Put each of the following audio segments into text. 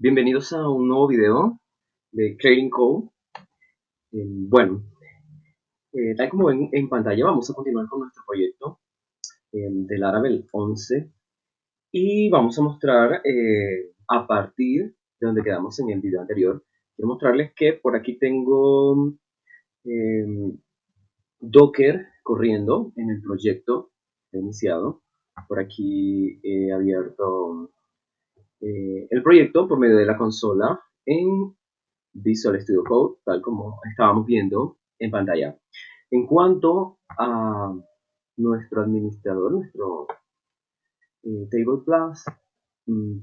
Bienvenidos a un nuevo video de Creating Code. Bueno, tal como ven en pantalla, vamos a continuar con nuestro proyecto de Laravel 11 y vamos a mostrar a partir de donde quedamos en el video anterior. Quiero mostrarles que por aquí tengo eh, Docker corriendo en el proyecto iniciado. Por aquí he abierto el proyecto por medio de la consola en Visual Studio Code, tal como estábamos viendo en pantalla. En cuanto a nuestro administrador, nuestro Table Plus,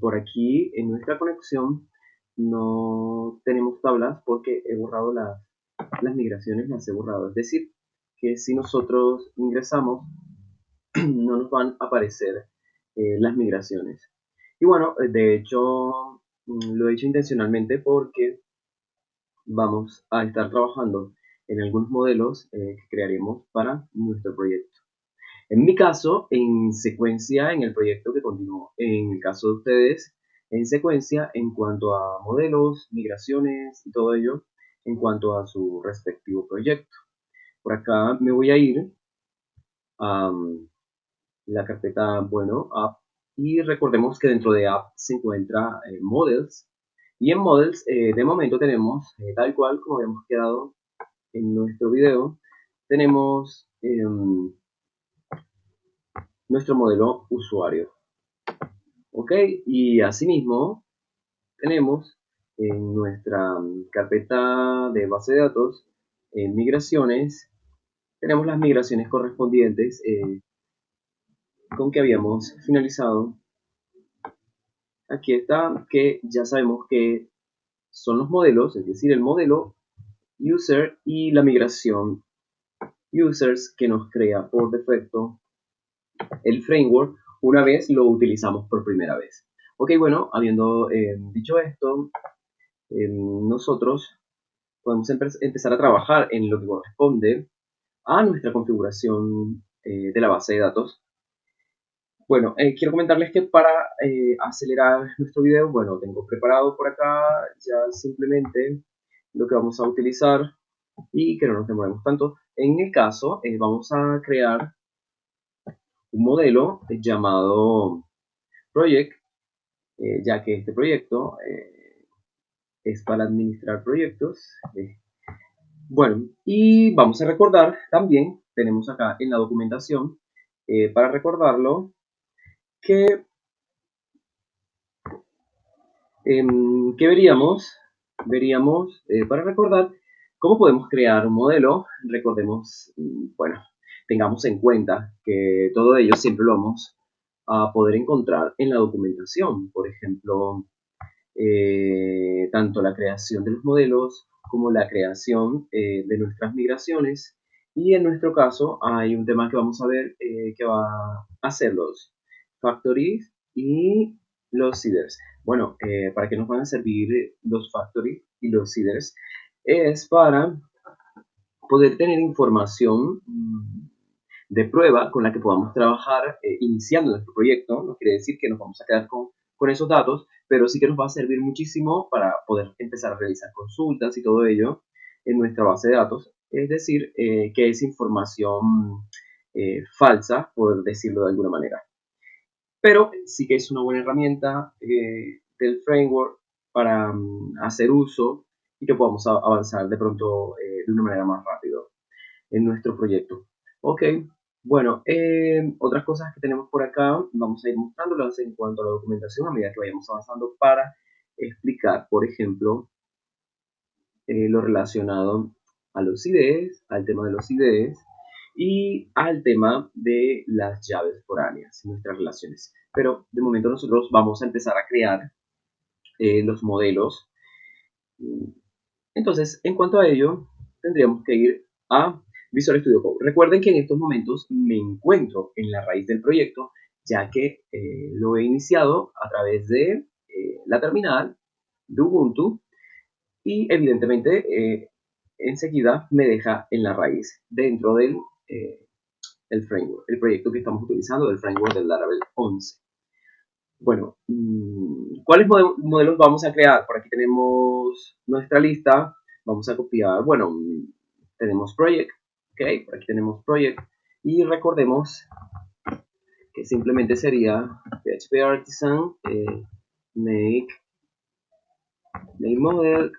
por aquí en nuestra conexión no tenemos tablas porque he borrado las migraciones, las he borrado. Es decir, que si nosotros ingresamos, no nos van a aparecer las migraciones. Y bueno, de hecho, lo he hecho intencionalmente porque vamos a estar trabajando en algunos modelos que crearemos para nuestro proyecto. En mi caso, en secuencia en el proyecto que continúo. En el caso de ustedes, en secuencia en cuanto a modelos, migraciones y todo ello, en cuanto a su respectivo proyecto. Por acá me voy a ir a la carpeta, bueno, App, y recordemos que dentro de App se encuentra Models, y en Models de momento tenemos, tal cual como habíamos quedado en nuestro video, tenemos nuestro modelo usuario. Ok, y asimismo tenemos en nuestra carpeta de base de datos, en migraciones, tenemos las migraciones correspondientes con que habíamos finalizado. Aquí está, que ya sabemos que son los modelos, es decir, el modelo user y la migración users que nos crea por defecto el framework una vez lo utilizamos por primera vez. Ok, bueno, habiendo dicho esto, nosotros podemos empezar a trabajar en lo que corresponde a nuestra configuración de la base de datos. Bueno, quiero comentarles que para acelerar nuestro video, bueno, tengo preparado por acá ya simplemente lo que vamos a utilizar y que no nos demoremos tanto. En el caso, vamos a crear un modelo llamado Project, ya que este proyecto es para administrar proyectos. Bueno, y vamos a recordar también, tenemos acá en la documentación, para recordarlo, que, que veríamos para recordar cómo podemos crear un modelo. Recordemos, bueno, tengamos en cuenta que todo ello siempre lo vamos a poder encontrar en la documentación. Por ejemplo, tanto la creación de los modelos como la creación de nuestras migraciones. Y en nuestro caso hay un tema que vamos a ver que va a ser los factories y los seeders. Bueno, ¿para qué nos van a servir los factories y los seeders? Es para poder tener información de prueba con la que podamos trabajar iniciando nuestro proyecto. No quiere decir que nos vamos a quedar con esos datos, pero sí que nos va a servir muchísimo para poder empezar a realizar consultas y todo ello en nuestra base de datos. Es decir, que es información falsa, por decirlo de alguna manera. Pero sí que es una buena herramienta del framework para hacer uso y que podamos avanzar de pronto de una manera más rápida en nuestro proyecto. Ok, bueno, otras cosas que tenemos por acá, vamos a ir mostrándolas en cuanto a la documentación a medida que vayamos avanzando para explicar, por ejemplo, lo relacionado a los IDEs, al tema de los IDEs y al tema de las llaves foráneas, nuestras relaciones. Pero de momento nosotros vamos a empezar a crear los modelos. Entonces, en cuanto a ello, tendríamos que ir a Visual Studio Code. Recuerden que en estos momentos me encuentro en la raíz del proyecto, ya que lo he iniciado a través de la terminal de Ubuntu y evidentemente enseguida me deja en la raíz dentro del el framework, el proyecto que estamos utilizando del framework del Laravel 11. Bueno, ¿Cuáles modelos vamos a crear? Por aquí tenemos nuestra lista. Vamos a copiar, bueno, tenemos project, ok, por aquí tenemos project. Y recordemos que simplemente sería PHP Artisan, make model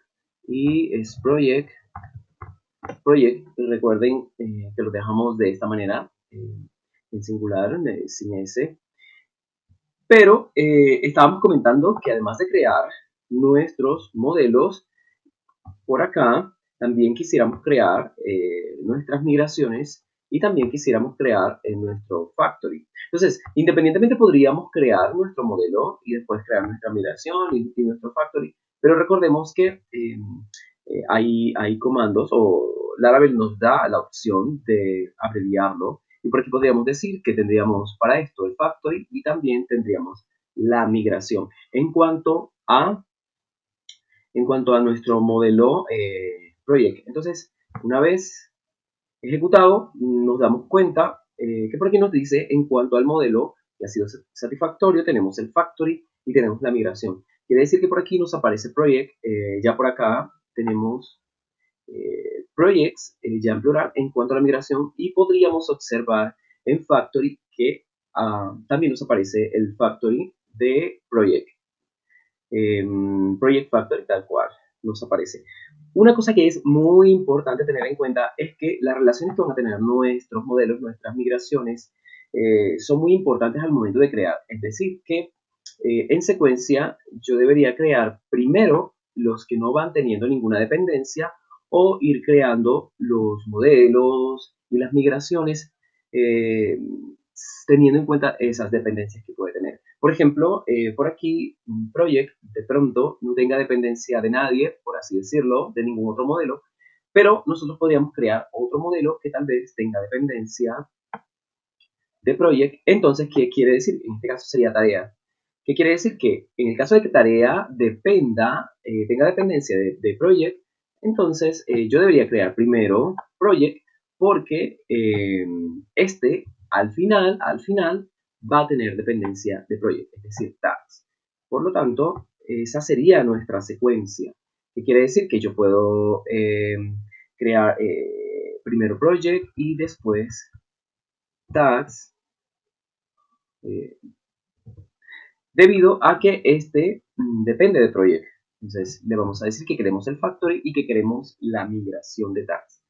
y es project. Recuerden que lo dejamos de esta manera, en singular, sin S. Pero estábamos comentando que además de crear nuestros modelos, por acá también quisiéramos crear nuestras migraciones y también quisiéramos crear nuestro factory. Entonces, independientemente podríamos crear nuestro modelo y después crear nuestra migración y nuestro factory, pero recordemos que hay comandos o Laravel nos da la opción de abreviarlo y por aquí podríamos decir que tendríamos para esto el factory y también tendríamos la migración. En cuanto a nuestro modelo project. Entonces, una vez ejecutado, nos damos cuenta que por aquí nos dice en cuanto al modelo que ha sido satisfactorio, tenemos el factory y tenemos la migración. Quiere decir que por aquí nos aparece project, ya por acá tenemos projects, ya en plural, en cuanto a la migración y podríamos observar en factory que también nos aparece el factory de project. Project Factory tal cual nos aparece. Una cosa que es muy importante tener en cuenta es que las relaciones que van a tener nuestros modelos, nuestras migraciones, son muy importantes al momento de crear. Es decir, que en secuencia yo debería crear primero los que no van teniendo ninguna dependencia o ir creando los modelos y las migraciones teniendo en cuenta esas dependencias que puede tener. Por ejemplo, por aquí, un project de pronto no tenga dependencia de nadie, por así decirlo, de ningún otro modelo, pero nosotros podríamos crear otro modelo que tal vez tenga dependencia de project. Entonces, ¿qué quiere decir? En este caso sería tarea. ¿Qué quiere decir? Que en el caso de que tarea dependa, tenga dependencia de project, entonces yo debería crear primero project porque este al final va a tener dependencia de project, es decir, tags. Por lo tanto, esa sería nuestra secuencia. ¿Qué quiere decir? Que yo puedo crear primero project y después tags, debido a que este depende de project. Entonces le vamos a decir que queremos el factory y que queremos la migración de tags.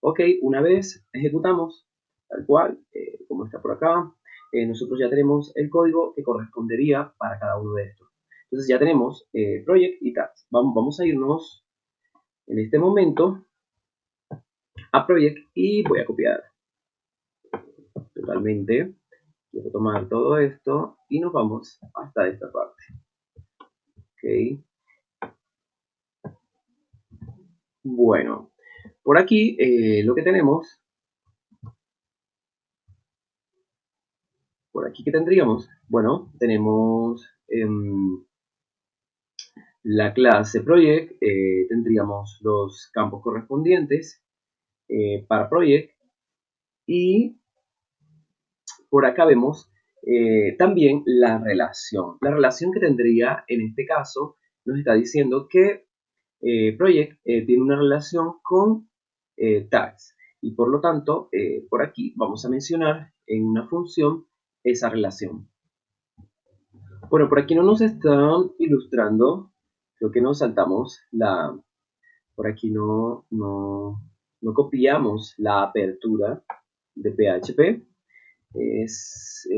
Ok, una vez ejecutamos tal cual, como está por acá, nosotros ya tenemos el código que correspondería para cada uno de estos. Entonces ya tenemos project y tags. Vamos a irnos en este momento a project y voy a copiar totalmente. Quiero tomar todo esto y nos vamos hasta esta parte. Ok. Bueno, por aquí lo que tenemos, por aquí que tendríamos, bueno, tenemos la clase project, tendríamos los campos correspondientes para project y por acá vemos también la relación. La relación que tendría en este caso nos está diciendo que project tiene una relación con tags y por lo tanto por aquí vamos a mencionar en una función esa relación. Bueno, por aquí no nos están ilustrando, creo que nos saltamos por aquí no copiamos la apertura de PHP.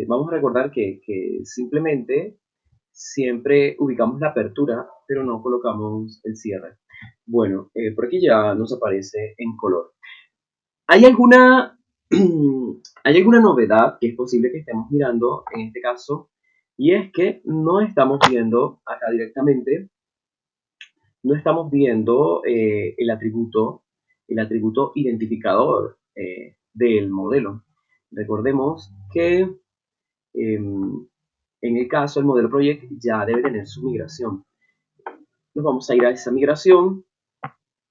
Vamos a recordar que simplemente siempre ubicamos la apertura, pero no colocamos el cierre. Bueno, por aquí ya nos aparece en color. ¿Hay alguna, ¿Hay alguna novedad que es posible que estemos mirando en este caso? Y es que no estamos viendo acá directamente, no estamos viendo el atributo identificador del modelo. Recordemos que en el caso del modelo project ya debe tener su migración. Nos vamos a ir a esa migración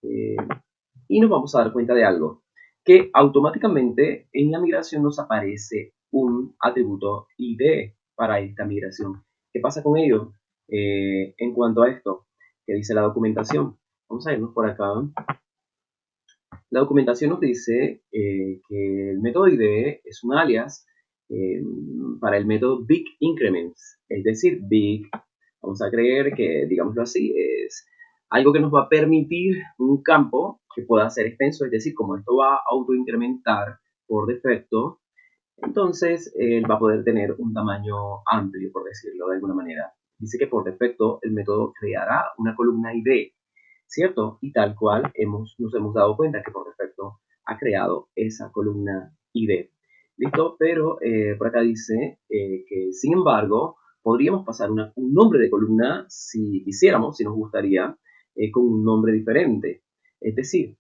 y nos vamos a dar cuenta de algo, que automáticamente en la migración nos aparece un atributo ID para esta migración. ¿Qué pasa con ello? En cuanto a esto, que dice la documentación, vamos a irnos por acá. La documentación nos dice que el método IDE es un alias eh, para el método Big Increments, es decir, Big, vamos a creer que, digámoslo así, es algo que nos va a permitir un campo que pueda ser extenso, es decir, como esto va a autoincrementar por defecto, entonces él va a poder tener un tamaño amplio, por decirlo de alguna manera. Dice que por defecto el método creará una columna ID, ¿cierto? Y tal cual nos hemos dado cuenta que por defecto ha creado esa columna ID. ¿Listo? Pero por acá dice que, sin embargo, podríamos pasar un nombre de columna si quisiéramos, si nos gustaría, con un nombre diferente. Es decir,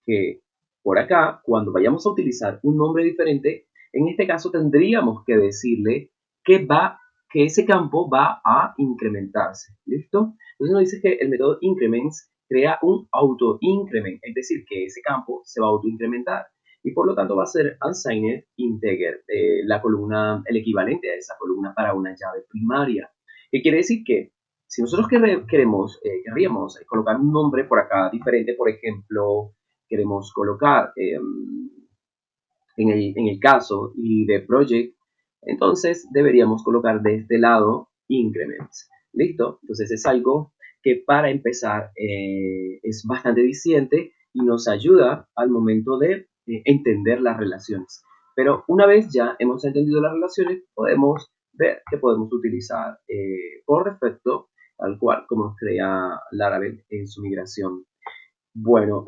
que por acá, cuando vayamos a utilizar un nombre diferente, en este caso tendríamos que decirle que que ese campo va a incrementarse. ¿Listo? Entonces nos dice que el método increments crea un auto-increment, es decir, que ese campo se va a auto-incrementar y por lo tanto va a ser unsigned integer, la columna, el equivalente a esa columna para una llave primaria. ¿Qué quiere decir? Que si nosotros querríamos colocar un nombre por acá diferente, por ejemplo, queremos colocar en el caso y de project, entonces deberíamos colocar de este lado increments. ¿Listo? Entonces es algo que para empezar es bastante eficiente y nos ayuda al momento de entender las relaciones. Pero una vez ya hemos entendido las relaciones, podemos ver que podemos utilizar por defecto, tal cual como nos crea Laravel en su migración. Bueno,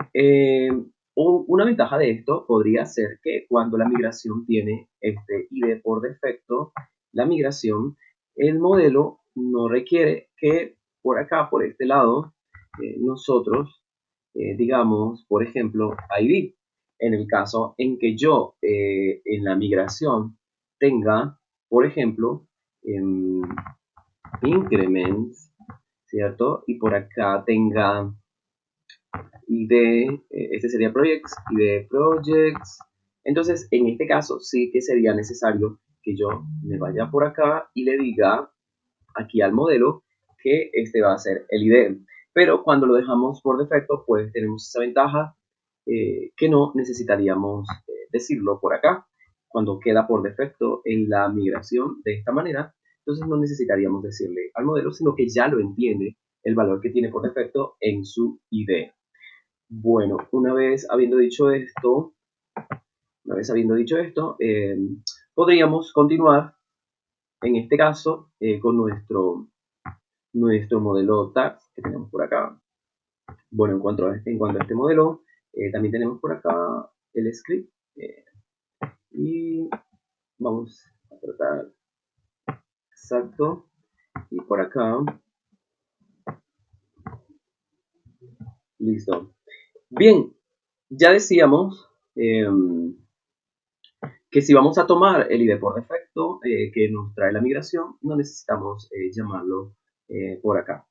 una ventaja de esto podría ser que cuando la migración tiene este ID por defecto, la migración, el modelo no requiere que por acá, por este lado, nosotros digamos, por ejemplo, ID. En el caso en que yo en la migración tenga, por ejemplo, increments, ¿cierto? Y por acá tenga este sería projects, y de projects. Entonces, en este caso sí que sería necesario que yo me vaya por acá y le diga aquí al modelo que este va a ser el ID. Pero cuando lo dejamos por defecto, pues tenemos esa ventaja que no necesitaríamos decirlo por acá. Cuando queda por defecto en la migración de esta manera, entonces no necesitaríamos decirle al modelo, sino que ya lo entiende el valor que tiene por defecto en su ID. Bueno, una vez habiendo dicho esto, podríamos continuar en este caso con nuestro modelo tags que tenemos por acá. Bueno, en cuanto a este modelo, también tenemos por acá el script y vamos a tratar exacto. Y por acá, listo. Bien, ya decíamos que si vamos a tomar el ID por defecto que nos trae la migración, no necesitamos llamarlo por acá.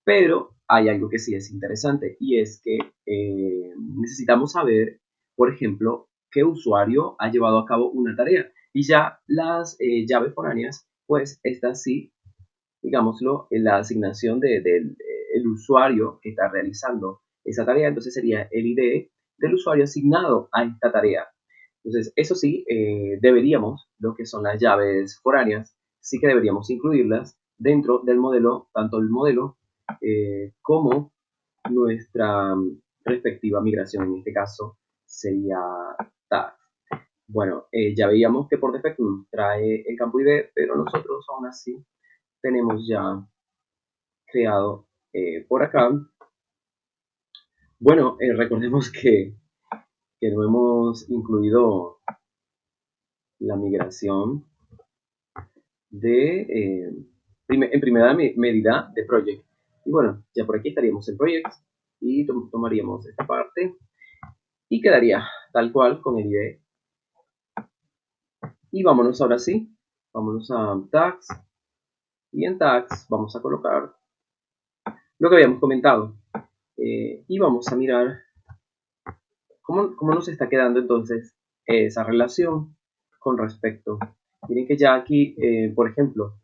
Pero hay algo que sí es interesante y es que necesitamos saber, por ejemplo, qué usuario ha llevado a cabo una tarea. Y ya las llaves foráneas, pues estas sí, digámoslo, en la asignación del usuario que está realizando esa tarea, entonces sería el ID del usuario asignado a esta tarea. Entonces, eso sí, deberíamos, lo que son las llaves foráneas, sí que deberíamos incluirlas dentro del modelo, tanto el modelo como nuestra respectiva migración. En este caso sería tag. Bueno, ya veíamos que por defecto nos trae el campo ID, pero nosotros aún así tenemos ya creado por acá. Bueno, recordemos que no hemos incluido la migración en primera medida de project. Y bueno, ya por aquí estaríamos en projects y tomaríamos esta parte y quedaría tal cual con el ID. Y vámonos ahora sí, vámonos a tags y en tags vamos a colocar lo que habíamos comentado y vamos a mirar cómo nos está quedando entonces esa relación con respecto. Miren que ya aquí, por ejemplo,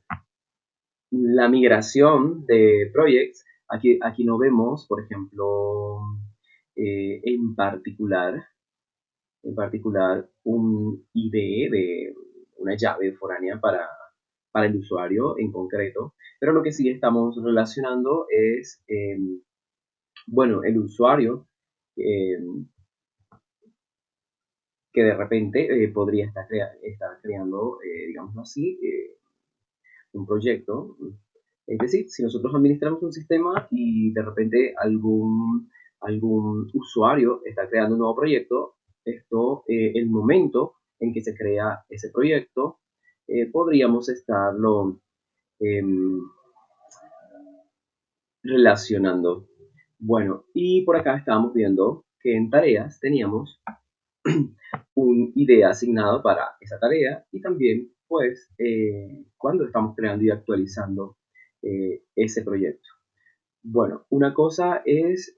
la migración de projects, aquí no vemos, por ejemplo, en particular un IDE de una llave foránea para el usuario en concreto, pero lo que sí estamos relacionando es, bueno, el usuario eh, que de repente podría estar creando, digámoslo así, un proyecto. Es decir, si nosotros administramos un sistema y de repente algún usuario está creando un nuevo proyecto, el momento en que se crea ese proyecto, podríamos estarlo em, relacionando. Bueno, y por acá estábamos viendo que en tareas teníamos un ID asignado para esa tarea y también, pues, cuando estamos creando y actualizando ese proyecto. Bueno, una cosa es,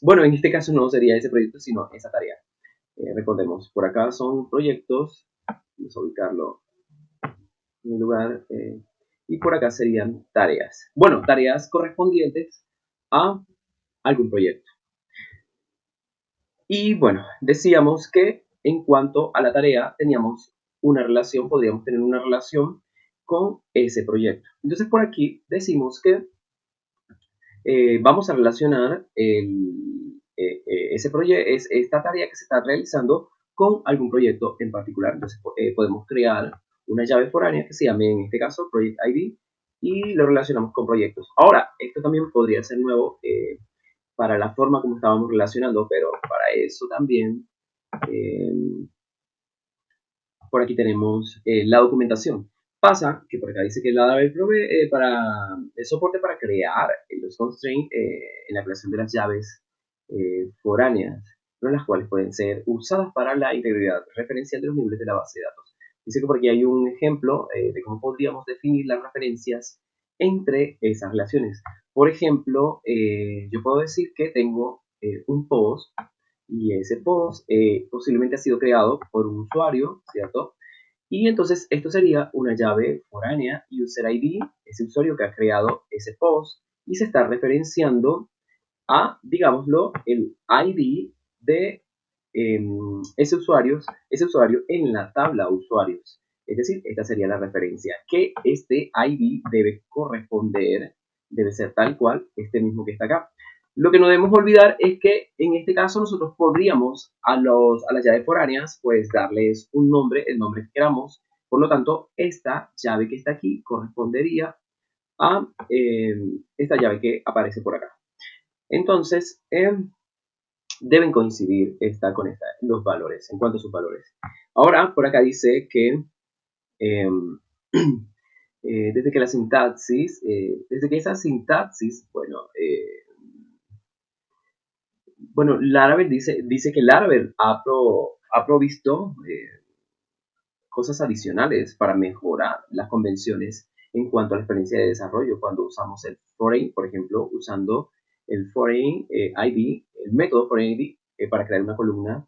bueno, en este caso no sería ese proyecto, sino esa tarea. Recordemos, por acá son proyectos, vamos a ubicarlo en mi lugar, y por acá serían tareas. Bueno, tareas correspondientes a algún proyecto. Y bueno, decíamos que en cuanto a la tarea teníamos una relación, podríamos tener una relación con ese proyecto. Entonces por aquí decimos que vamos a relacionar esta tarea que se está realizando con algún proyecto en particular. Entonces podemos crear una llave foránea que se llame en este caso Project ID y lo relacionamos con proyectos. Ahora, esto también podría ser nuevo para la forma como estábamos relacionando, pero para eso también eh, por aquí tenemos la documentación. Pasa que por acá dice que la Laravel provee para el soporte para crear los constraints en la creación de las llaves foráneas, ¿no? Las cuales pueden ser usadas para la integridad referencial de los niveles de la base de datos. Dice que por aquí hay un ejemplo de cómo podríamos definir las referencias entre esas relaciones. Por ejemplo, yo puedo decir que tengo un post y ese post posiblemente ha sido creado por un usuario, ¿cierto? Y entonces esto sería una llave foránea user ID, ese usuario que ha creado ese post y se está referenciando a, digámoslo, el ID de ese usuario en la tabla usuarios. Es decir, esta sería la referencia, que este ID debe corresponder, debe ser tal cual, este mismo que está acá. Lo que no debemos olvidar es que en este caso nosotros podríamos a las llaves foráneas pues darles un nombre, el nombre que queramos. Por lo tanto, esta llave que está aquí correspondería a esta llave que aparece por acá. Entonces, deben coincidir esta con esta, los valores, en cuanto a sus valores. Ahora, por acá dice que eh, desde que esa sintaxis, bueno, Laravel dice que Laravel ha provisto cosas adicionales para mejorar las convenciones en cuanto a la experiencia de desarrollo cuando usamos el foreign, por ejemplo, usando el foreign ID, el método foreign ID para crear una columna.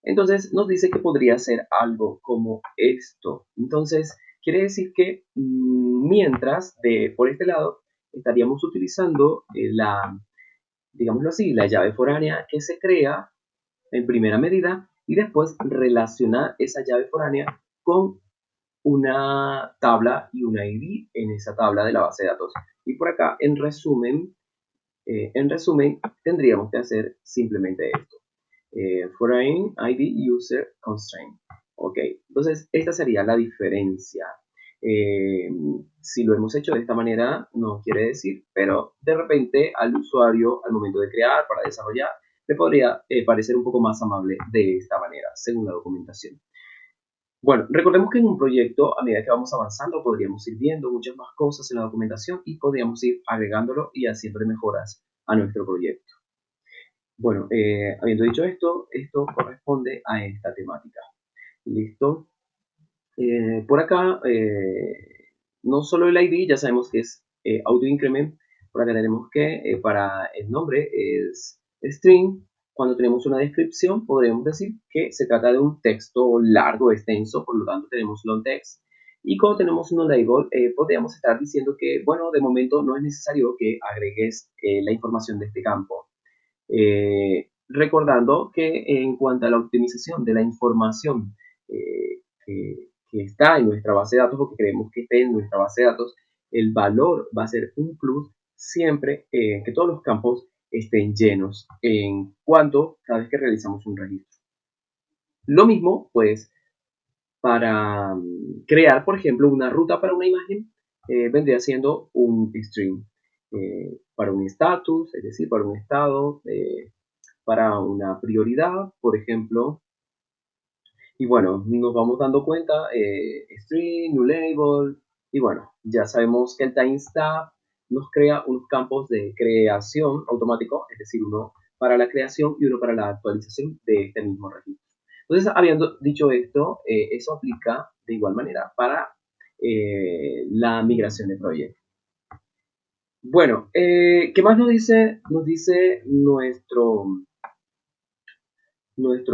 Entonces nos dice que podría ser algo como esto. Entonces quiere decir que mientras por este lado estaríamos utilizando digámoslo así, la llave foránea que se crea en primera medida y después relacionar esa llave foránea con una tabla y una ID en esa tabla de la base de datos. Y por acá, en resumen tendríamos que hacer simplemente esto. Foreign ID User Constraint. Ok, entonces esta sería la diferencia. Si lo hemos hecho de esta manera, no quiere decir, pero de repente al usuario, al momento de crear, para desarrollar, le podría parecer un poco más amable de esta manera, según la documentación. Bueno, recordemos que en un proyecto, a medida que vamos avanzando, podríamos ir viendo muchas más cosas en la documentación y podríamos ir agregándolo y haciéndole mejoras a nuestro proyecto. Bueno, habiendo dicho esto corresponde a esta temática. ¿Listo? Por acá, no solo el ID, ya sabemos que es auto increment. Por acá tenemos que para el nombre es string. Cuando tenemos una descripción, podríamos decir que se trata de un texto largo, extenso, por lo tanto tenemos long text. Y cuando tenemos un label, podríamos estar diciendo que, bueno, de momento no es necesario que agregues la información de este campo. Recordando que en cuanto a la optimización de la información que está en nuestra base de datos o que creemos que esté en nuestra base de datos, el valor va a ser un plus siempre que todos los campos estén llenos en cuanto cada vez que realizamos un registro. Lo mismo, pues, para crear, por ejemplo, una ruta para una imagen, vendría siendo un string. Para un status, es decir, para un estado, para una prioridad, por ejemplo. Y bueno, nos vamos dando cuenta, string, new label, y bueno, ya sabemos que el timestamp nos crea unos campos de creación automático, es decir, uno para la creación y uno para la actualización de este mismo registro. Entonces, habiendo dicho esto, eso aplica de igual manera para la migración de proyectos. Bueno, ¿qué más nos dice? Nos dice nuestro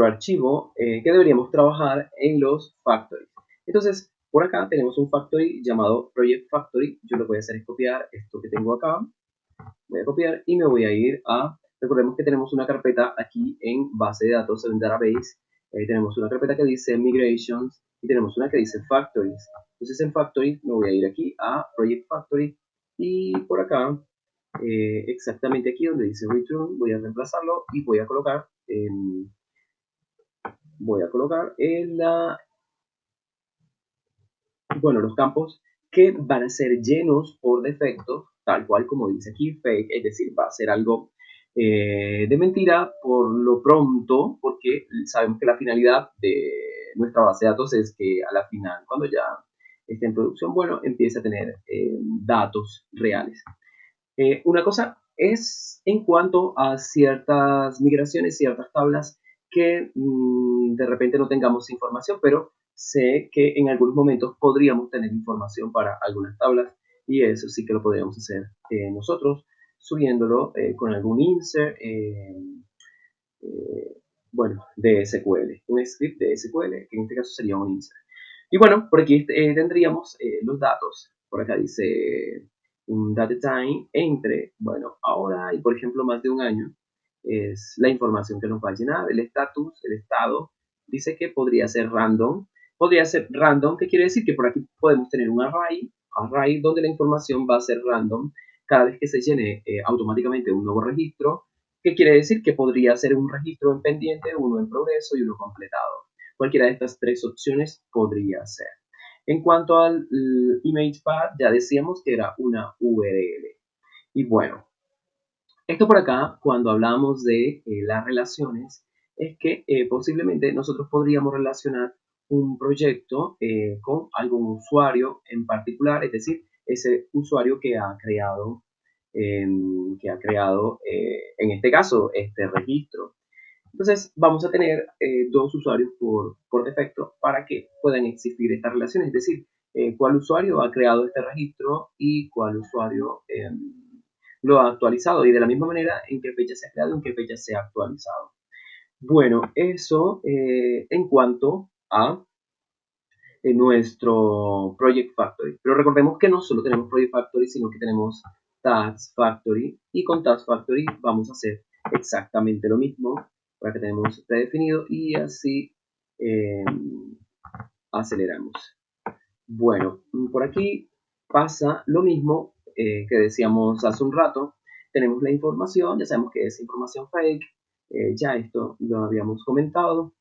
archivo que deberíamos trabajar en los factories. Entonces, por acá tenemos un factory llamado Project Factory. Yo lo que voy a hacer es copiar esto que tengo acá. Voy a copiar y me voy a ir a... Recordemos que tenemos una carpeta aquí en base de datos, en database. Tenemos una carpeta que dice Migrations y tenemos una que dice Factories. Entonces en Factory me voy a ir aquí a Project Factory y por acá, exactamente aquí donde dice Return, voy a reemplazarlo y voy a colocar los campos que van a ser llenos por defecto, tal cual como dice aquí, fake, es decir, va a ser algo de mentira por lo pronto, porque sabemos que la finalidad de nuestra base de datos es que a la final, cuando ya esté en producción, bueno, empiece a tener datos reales. Una cosa es en cuanto a ciertas migraciones, ciertas tablas que de repente no tengamos información, pero sé que en algunos momentos podríamos tener información para algunas tablas y eso sí que lo podríamos hacer nosotros subiéndolo con algún insert, bueno, de SQL, un script de SQL, que en este caso sería un insert. Y bueno, por aquí tendríamos los datos. Por acá dice un date time entre, bueno, ahora y por ejemplo más de un año. Es la información que nos va a llenar, el estatus, el estado. Dice que podría ser random. Podría ser random, que quiere decir que por aquí podemos tener un array donde la información va a ser random cada vez que se llene automáticamente un nuevo registro, que quiere decir que podría ser un registro en pendiente, uno en progreso y uno completado. Cualquiera de estas tres opciones podría ser. En cuanto al image path, ya decíamos que era una URL. Y bueno, esto por acá, cuando hablamos de las relaciones, es que posiblemente nosotros podríamos relacionar un proyecto con algún usuario en particular, es decir, ese usuario que ha creado, en este caso, este registro. Entonces, vamos a tener dos usuarios por defecto para que puedan existir estas relaciones, es decir, cuál usuario ha creado este registro y cuál usuario lo ha actualizado y de la misma manera en qué fecha se ha creado y en qué fecha se ha actualizado. Bueno, eso en cuanto a nuestro Project Factory. Pero recordemos que no solo tenemos Project Factory, sino que tenemos Task Factory. Y con Task Factory vamos a hacer exactamente lo mismo. Para que tenemos predefinido y así aceleramos. Bueno, por aquí pasa lo mismo que decíamos hace un rato. Tenemos la información, ya sabemos que es información fake. Ya esto lo habíamos comentado.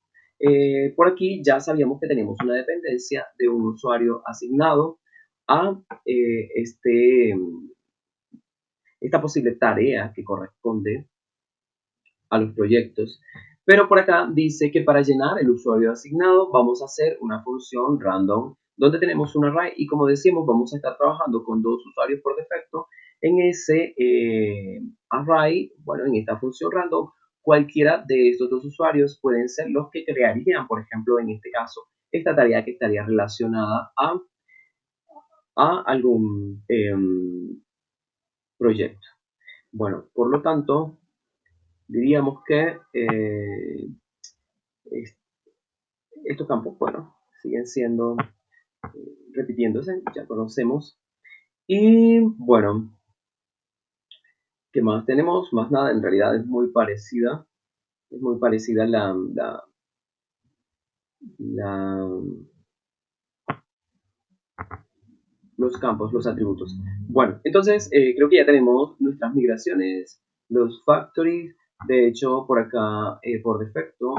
Por aquí ya sabíamos que tenemos una dependencia de un usuario asignado a esta posible tarea que corresponde a los proyectos. Pero por acá dice que para llenar el usuario asignado vamos a hacer una función random donde tenemos un array y como decíamos vamos a estar trabajando con dos usuarios por defecto. En ese array, bueno, en esta función random, cualquiera de estos dos usuarios pueden ser los que crearían, por ejemplo, en este caso, esta tarea que estaría relacionada a algún proyecto. Bueno, por lo tanto, diríamos que estos campos, bueno, siguen siendo repitiéndose, ya conocemos. Y bueno, ¿qué más tenemos? Más nada, en realidad es muy parecida la, los campos, los atributos. Bueno, entonces creo que ya tenemos nuestras migraciones, los factories. De hecho, por acá, por defecto,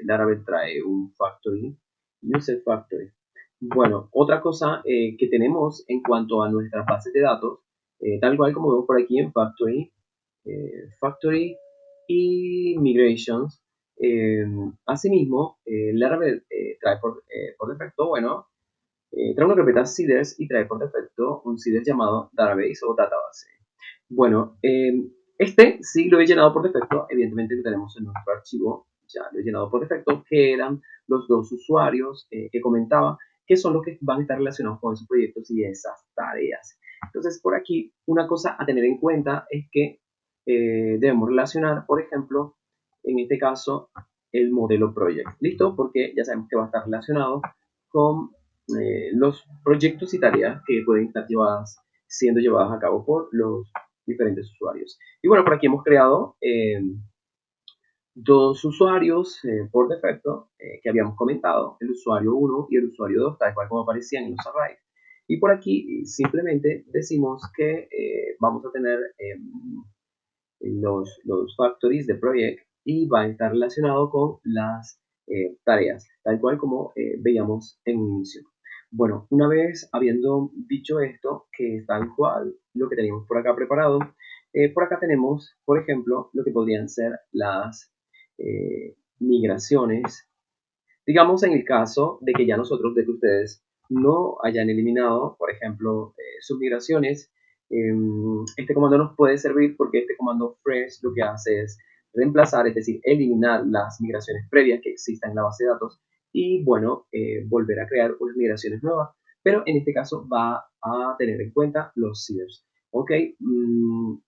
Laravel trae un factory, user factory. Bueno, otra cosa que tenemos en cuanto a nuestras bases de datos, tal cual como vemos por aquí en factory y migrations. Asimismo, Laravel trae por defecto, bueno, trae una carpeta CDES y trae por defecto un CDES llamado database o database. Bueno, este sí lo he llenado por defecto, evidentemente lo tenemos en nuestro archivo, ya lo he llenado por defecto, que eran los dos usuarios que comentaba, que son los que van a estar relacionados con esos proyectos y esas tareas. Entonces, por aquí, una cosa a tener en cuenta es que debemos relacionar, por ejemplo, en este caso, el modelo project. ¿Listo? Porque ya sabemos que va a estar relacionado con los proyectos y tareas que pueden estar siendo llevadas a cabo por los diferentes usuarios. Y bueno, por aquí hemos creado dos usuarios por defecto que habíamos comentado, el usuario 1 y el usuario 2, tal cual como aparecían en los arrays. Y por aquí simplemente decimos que vamos a tener los factories de project y va a estar relacionado con las tareas, tal cual como veíamos en un inicio. Bueno, una vez habiendo dicho esto, que es tal cual lo que teníamos por acá preparado, por acá tenemos, por ejemplo, lo que podrían ser las migraciones. Digamos en el caso de que ya nosotros, de que ustedes no hayan eliminado, por ejemplo, sus migraciones, este comando nos puede servir porque este comando fresh lo que hace es reemplazar, es decir, eliminar las migraciones previas que existan en la base de datos y, bueno, volver a crear unas migraciones nuevas. Pero en este caso va a tener en cuenta los seeders. Ok, no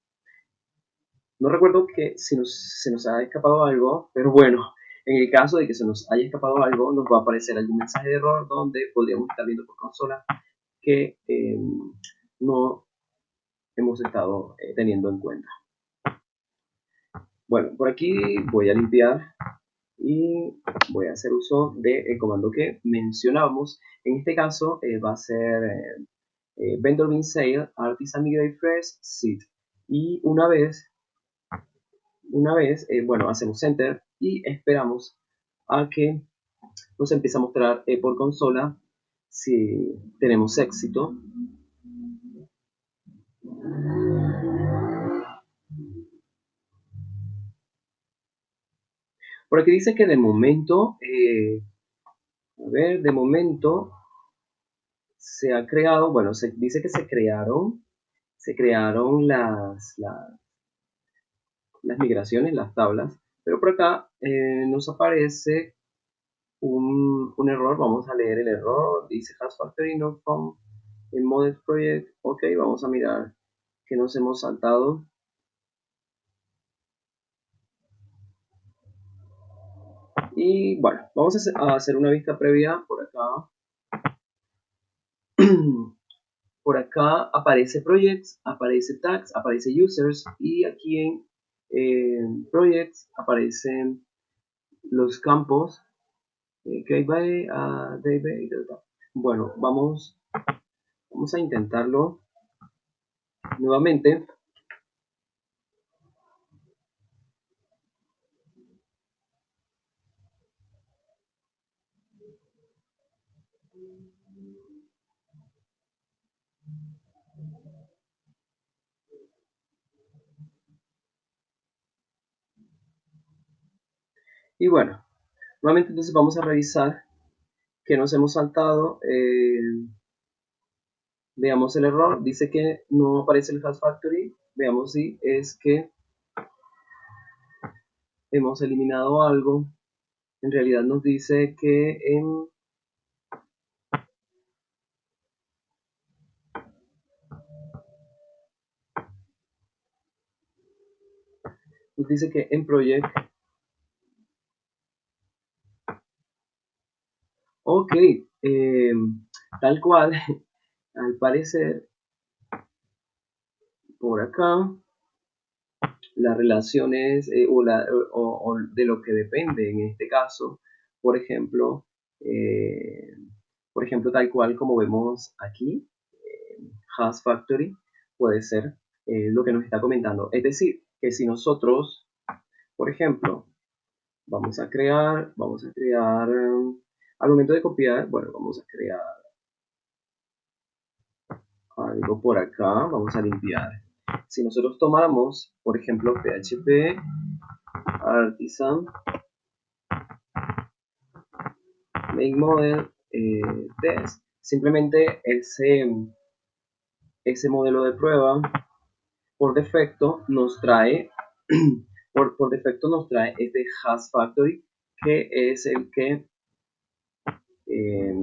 recuerdo que si se nos ha escapado algo, pero bueno, en el caso de que se nos haya escapado algo, nos va a aparecer algún mensaje de error donde podríamos estar viendo por consola que no hemos estado teniendo en cuenta. Bueno, por aquí voy a limpiar y voy a hacer uso del comando que mencionábamos. En este caso va a ser vendor bin sale artisan migrate fresh seed. Y una vez bueno, hacemos enter y esperamos a que nos empiece a mostrar por consola si tenemos éxito. Por aquí dice que de momento, a ver, de momento se ha creado, bueno, se dice que se crearon las migraciones, las tablas, pero por acá nos aparece un error. Vamos a leer el error. Dice has factory not found in model project. Ok, vamos a mirar que nos hemos saltado. Y bueno, vamos a hacer una vista previa por acá. Por acá aparece projects, aparece tags, aparece users y aquí en projects aparecen los campos. Bueno, vamos a intentarlo nuevamente. Y bueno, nuevamente entonces vamos a revisar que nos hemos saltado. Veamos el error. Dice que no aparece el hash factory. Veamos si es que hemos eliminado algo. En realidad nos dice que en project. Ok, tal cual, al parecer, por acá, las relaciones o de lo que depende en este caso, por ejemplo, eh, tal cual como vemos aquí, Has Factory puede ser lo que nos está comentando. Es decir, que si nosotros, por ejemplo, vamos a crear, al momento de copiar, bueno, vamos a crear algo por acá, vamos a limpiar. Si nosotros tomáramos, por ejemplo, PHP Artisan Make Model Test, simplemente ese modelo de prueba por defecto nos trae por defecto nos trae este Has Factory, que es el que eh,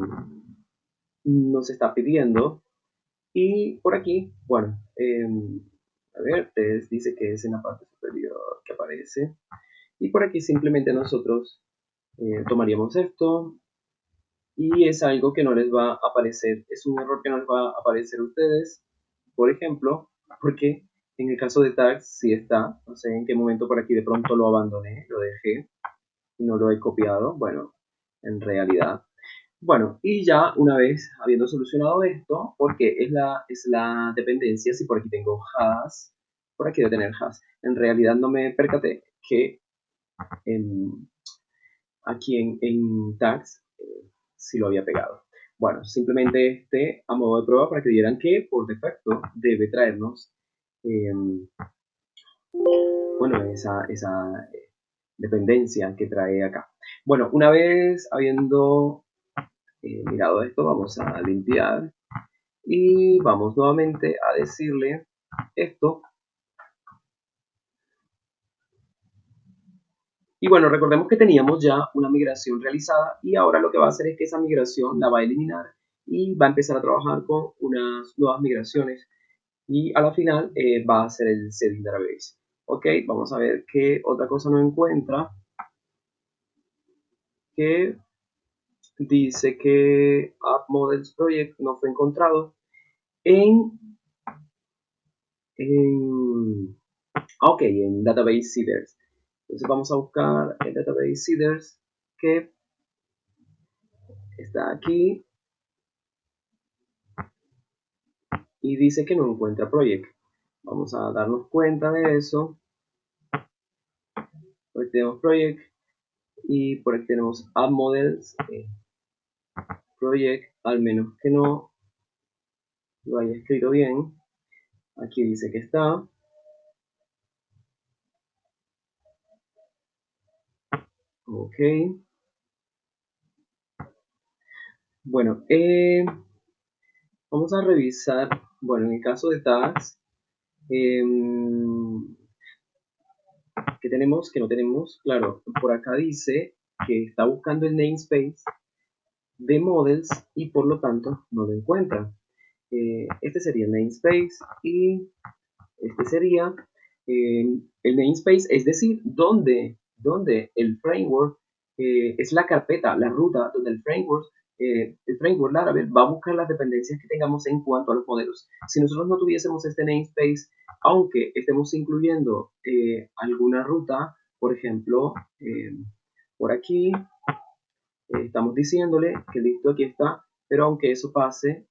nos está pidiendo. Y por aquí, bueno, a ver, test dice que es en la parte superior que aparece. Y por aquí simplemente nosotros tomaríamos esto, y es algo que no les va a aparecer, es un error que no les va a aparecer a ustedes, por ejemplo, porque en el caso de tags sí está, no sé en qué momento por aquí de pronto lo abandoné, lo dejé y no lo he copiado, bueno, en realidad. Bueno, y ya una vez habiendo solucionado esto, porque es la dependencia, si por aquí tengo has, por aquí debe tener has, en realidad no me percaté que en, aquí en tags si lo había pegado. Bueno, simplemente a modo de prueba para que vieran que por defecto debe traernos eh, bueno, esa dependencia que trae acá. Bueno, una vez habiendo mirado esto, vamos a limpiar y vamos nuevamente a decirle esto. Y bueno, recordemos que teníamos ya una migración realizada y ahora lo que va a hacer es que esa migración la va a eliminar y va a empezar a trabajar con unas nuevas migraciones y a la final va a ser el setting database. Ok, vamos a ver qué otra cosa no encuentra, que dice que App Models Project no fue encontrado en, en ok, en Database Seeders. Entonces vamos a buscar el Database Seeders que está aquí y dice que no encuentra project. Vamos a darnos cuenta de eso. Por aquí tenemos project y por aquí tenemos App Models Project, al menos que no lo haya escrito bien. Aquí dice que está. Ok. Bueno, vamos a revisar. Bueno, en el caso de tags, eh, que tenemos, que no tenemos. Claro, por acá dice que está buscando el namespace de models y por lo tanto no lo encuentra. Este sería el namespace y este sería el namespace, es decir, donde el framework es la carpeta, la ruta donde el framework Laravel va a buscar las dependencias que tengamos en cuanto a los modelos. Si nosotros no tuviésemos este namespace, aunque estemos incluyendo alguna ruta, por ejemplo, por aquí estamos diciéndole que listo, aquí está, pero aunque eso pase,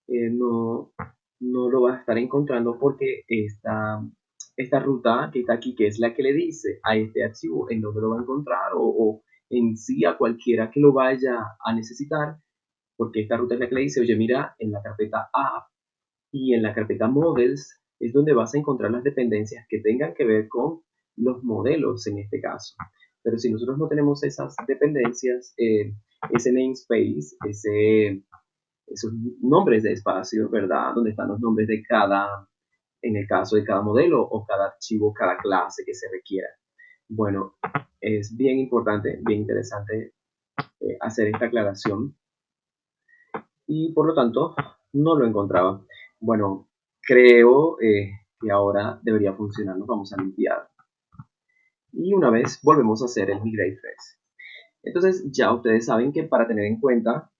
no lo va a estar encontrando porque esta ruta que está aquí, que es la que le dice a este archivo en dónde lo va a encontrar o en sí a cualquiera que lo vaya a necesitar, porque esta ruta es la que le dice, oye, mira, en la carpeta app y en la carpeta models es donde vas a encontrar las dependencias que tengan que ver con los modelos en este caso. Pero si nosotros no tenemos esas dependencias, ese namespace, esos nombres de espacio, ¿verdad? Donde están los nombres de en el caso de cada modelo o cada archivo, cada clase que se requiera. Bueno, es bien importante, bien interesante hacer esta aclaración y por lo tanto no lo encontraba. Bueno, creo que ahora debería funcionar. Nos vamos a limpiar y una vez volvemos a hacer el migrate first. Entonces ya ustedes saben que para tener en cuenta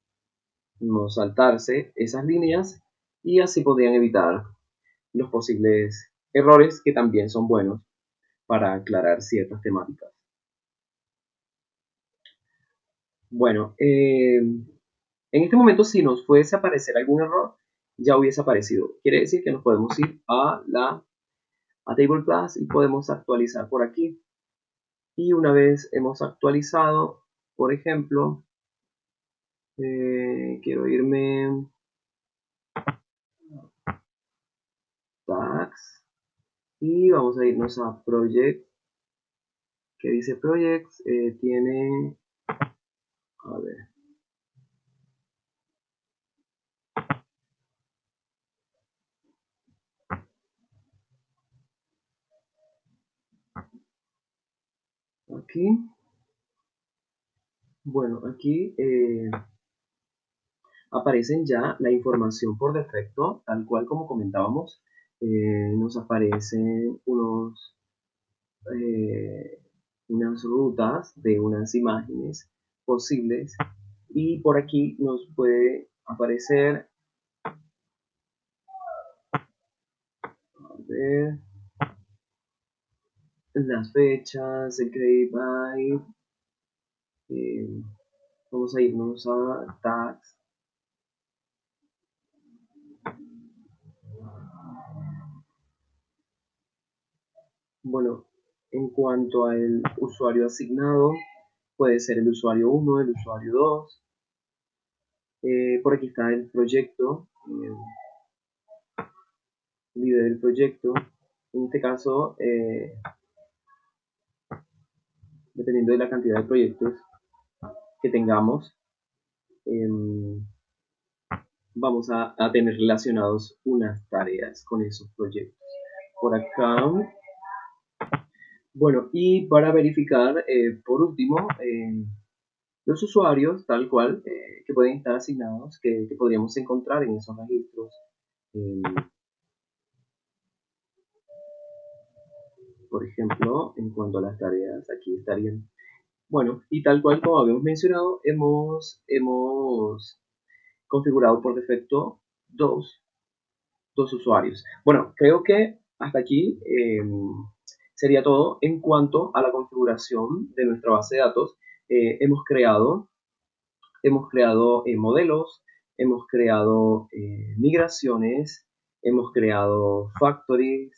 no saltarse esas líneas y así podrían evitar los posibles errores que también son buenos para aclarar ciertas temáticas. Bueno, en este momento si nos fuese a aparecer algún error, ya hubiese aparecido. Quiere decir que nos podemos ir a Table Plus y podemos actualizar por aquí. Y una vez hemos actualizado, por ejemplo, quiero irme tags y vamos a irnos a project, que dice projects, tiene, a ver, aquí, bueno, aquí aparecen ya la información por defecto, tal cual como comentábamos, nos aparecen eh, unas rutas de unas imágenes posibles y por aquí nos puede aparecer, a ver, las fechas, el create by, eh, vamos a irnos a tags. Bueno, en cuanto al usuario asignado, puede ser el usuario 1, el usuario 2. Por aquí está el proyecto, líder del proyecto. En este caso, dependiendo de la cantidad de proyectos que tengamos, eh, vamos a tener relacionados unas tareas con esos proyectos. Por acá, bueno, y para verificar, por último, los usuarios, tal cual, que pueden estar asignados, que podríamos encontrar en esos registros. Eh, por ejemplo, en cuanto a las tareas, aquí estarían. Bueno, y tal cual como habíamos mencionado, hemos configurado por defecto dos usuarios. Bueno, creo que hasta aquí sería todo en cuanto a la configuración de nuestra base de datos. Hemos creado modelos, hemos creado migraciones, hemos creado factories,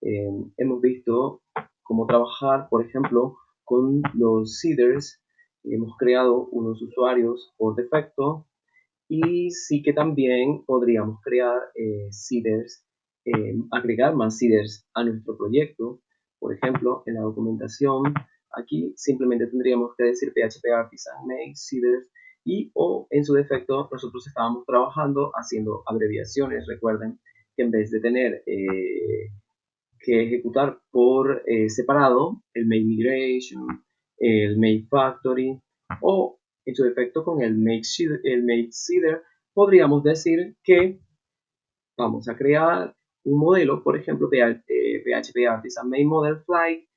hemos visto cómo trabajar, por ejemplo, con los seeders, hemos creado unos usuarios por defecto y sí que también podríamos crear seeders, agregar más seeders a nuestro proyecto. Por ejemplo, en la documentación, aquí simplemente tendríamos que decir PHP artisan make seeders y o en su defecto nosotros estábamos trabajando haciendo abreviaciones. Recuerden que en vez de tener que ejecutar por separado el make migration, el make factory o en su defecto con el make seeder, podríamos decir que vamos a crear un modelo, por ejemplo, PHP Artisan Main Model Flight,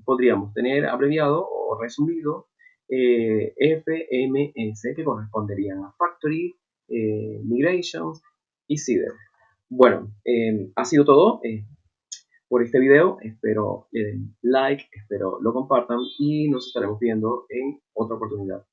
podríamos tener abreviado o resumido FMS, que corresponderían a Factory, Migrations y Seeder. Bueno, ha sido todo por este video. Espero le den like, espero lo compartan y nos estaremos viendo en otra oportunidad.